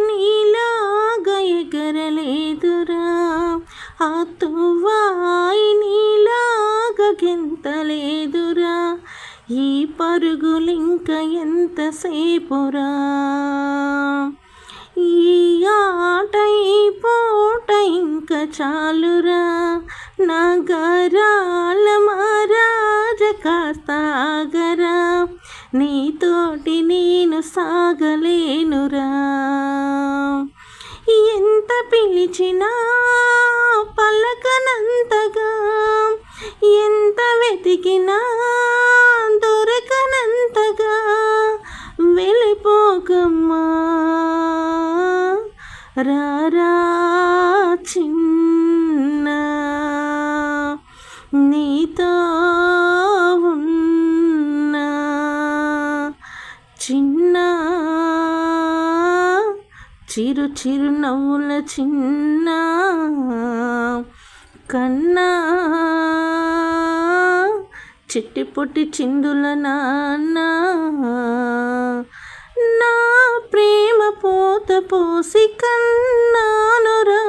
నీలాగా ఎగరలేదురా, ఆ తువ్వాయి నీలాగా గెంతలేదురా, ఈ పరుగులింక ఎంతసేపురా, ఈ ఆట ఈ పూట ఇంక చాలురా, నగరాల మహారాజ కాస్త ఆగరా, నీతోటి నేను సాగలేనురా, ఎంత పిలిచినా పలకనంతగా, ఎంత వెతికినా దొరకనంతగా, వెళ్ళిపోకమ్మా రారా చిన్న, నీతో ఉన్నా చిన్న, చిరు చిరు నవ్వుల చిన్న కన్నా, చిట్టి పొట్టి చిందుల నాన్న, నా ప్రేమ పోత పోసి కన్నానురా.